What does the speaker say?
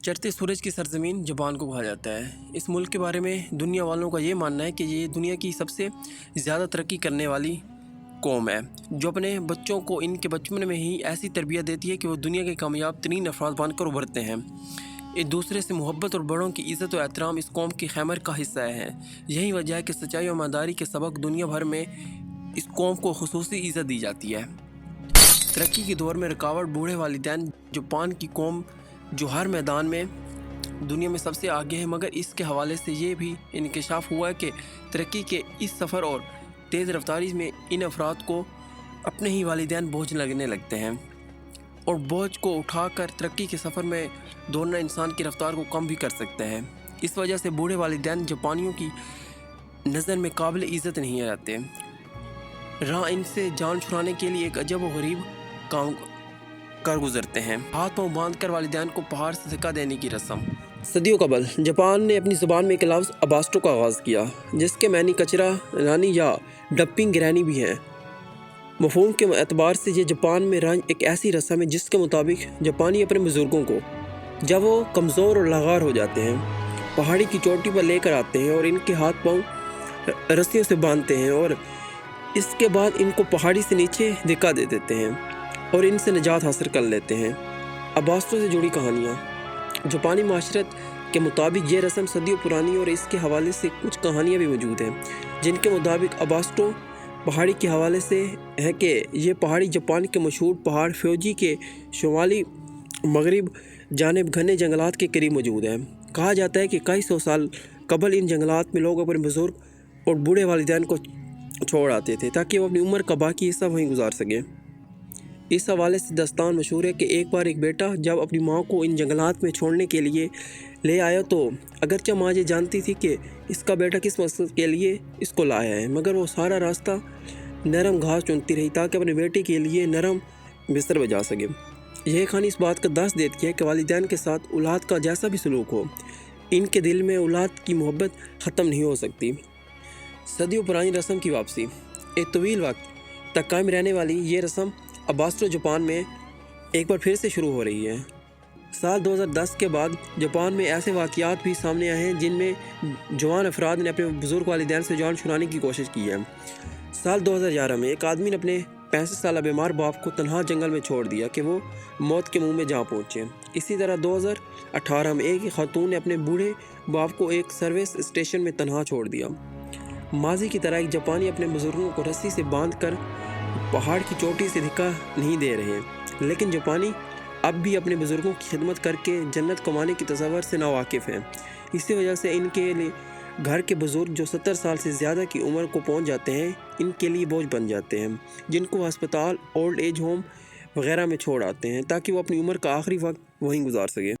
چڑھتے سورج کی سرزمین جاپان کو کہا جاتا ہے۔ اس ملک کے بارے میں دنیا والوں کا یہ ماننا ہے کہ یہ دنیا کی سب سے زیادہ ترقی کرنے والی قوم ہے، جو اپنے بچوں کو ان کے بچپن میں ہی ایسی تربیت دیتی ہے کہ وہ دنیا کے کامیاب ترین افراد بن کر ابھرتے ہیں۔ ایک دوسرے سے محبت اور بڑوں کی عزت و احترام اس قوم کی خیمر کا حصہ ہے۔ یہی وجہ ہے کہ سچائی اور ایمانداری کے سبق دنیا بھر میں اس قوم کو خصوصی عزت دی جاتی ہے۔ ترقی کے دور میں رکاوٹ بوڑھے والدین جاپان کی قوم جو ہر میدان میں دنیا میں سب سے آگے ہے، مگر اس کے حوالے سے یہ بھی انکشاف ہوا ہے کہ ترقی کے اس سفر اور تیز رفتاری میں ان افراد کو اپنے ہی والدین بوجھ لگنے لگتے ہیں، اور بوجھ کو اٹھا کر ترقی کے سفر میں دوڑنا انسان کی رفتار کو کم بھی کر سکتا ہے۔ اس وجہ سے بوڑھے والدین جاپانیوں کی نظر میں قابل عزت نہیں رہتے۔ راہ ان سے جان چھڑانے کے لیے ایک عجب و غریب کام کر گزرتے ہیں، ہاتھ پاؤں باندھ کر والدین کو پہاڑ سے دھکا دینے کی رسم۔ صدیوں قبل جاپان نے اپنی زبان میں ایک لفظ اباسٹو کا آغاز کیا، جس کے معنی کچرا رانی یا ڈمپنگ گرینی بھی ہیں۔ مفہوم کے اعتبار سے یہ جاپان میں رنج ایک ایسی رسم ہے جس کے مطابق جاپانی اپنے بزرگوں کو جب وہ کمزور اور لاغار ہو جاتے ہیں پہاڑی کی چوٹی پر لے کر آتے ہیں اور ان کے ہاتھ پاؤں رسیوں سے باندھتے ہیں، اور اس کے بعد ان کو پہاڑی سے نیچے دھکا دے دیتے ہیں اور ان سے نجات حاصل کر لیتے ہیں۔ اباسٹو سے جڑی کہانیاں۔ جاپانی معاشرت کے مطابق یہ رسم صدیوں پرانی اور اس کے حوالے سے کچھ کہانیاں بھی موجود ہیں، جن کے مطابق اباسٹو پہاڑی کے حوالے سے ہے کہ یہ پہاڑی جاپان کے مشہور پہاڑ فیوجی کے شمالی مغرب جانب گھنے جنگلات کے قریب موجود ہے۔ کہا جاتا ہے کہ کئی سو سال قبل ان جنگلات میں لوگ اپنے بزرگ اور بوڑھے والدین کو چھوڑ آتے تھے تاکہ وہ اپنی عمر کا باقی حصہ وہیں گزار سکیں۔ اس حوالے سے داستان مشہور ہے کہ ایک بار ایک بیٹا جب اپنی ماں کو ان جنگلات میں چھوڑنے کے لیے لے آیا تو اگرچہ ماں یہ جانتی تھی کہ اس کا بیٹا کس مقصد کے لیے اس کو لایا ہے، مگر وہ سارا راستہ نرم گھاس چنتی رہی تاکہ اپنے بیٹے کے لیے نرم بستر بجا سکے۔ یہ کہانی اس بات کا درس دیتی ہے کہ والدین کے ساتھ اولاد کا جیسا بھی سلوک ہو، ان کے دل میں اولاد کی محبت ختم نہیں ہو سکتی۔ صدیوں پرانی رسم کی واپسی۔ ایک طویل وقت تک قائم رہنے والی یہ رسم اباسٹو جاپان میں ایک بار پھر سے شروع ہو رہی ہے۔ سال 2010 کے بعد جاپان میں ایسے واقعات بھی سامنے آئے ہیں جن میں جوان افراد نے اپنے بزرگ والدین سے جان چھڑانے کی کوشش کی ہے۔ سال 2011 میں ایک آدمی نے اپنے 65 سالہ بیمار باپ کو تنہا جنگل میں چھوڑ دیا کہ وہ موت کے منہ میں جا پہنچے۔ اسی طرح 2018 میں ایک خاتون نے اپنے بوڑھے باپ کو ایک سروس اسٹیشن میں تنہا چھوڑ دیا۔ ماضی کی طرح ایک جاپانی اپنے بزرگوں کو رسی سے باندھ کر پہاڑ کی چوٹی سے دھکا نہیں دے رہے، لیکن جاپانی اب بھی اپنے بزرگوں کی خدمت کر کے جنت کمانے کی تصور سے ناواقف ہیں۔ اسی وجہ سے ان کے لیے گھر کے بزرگ جو 70 سال سے زیادہ کی عمر کو پہنچ جاتے ہیں ان کے لیے بوجھ بن جاتے ہیں، جن کو ہسپتال، اولڈ ایج ہوم وغیرہ میں چھوڑ آتے ہیں تاکہ وہ اپنی عمر کا آخری وقت وہیں گزار سکے۔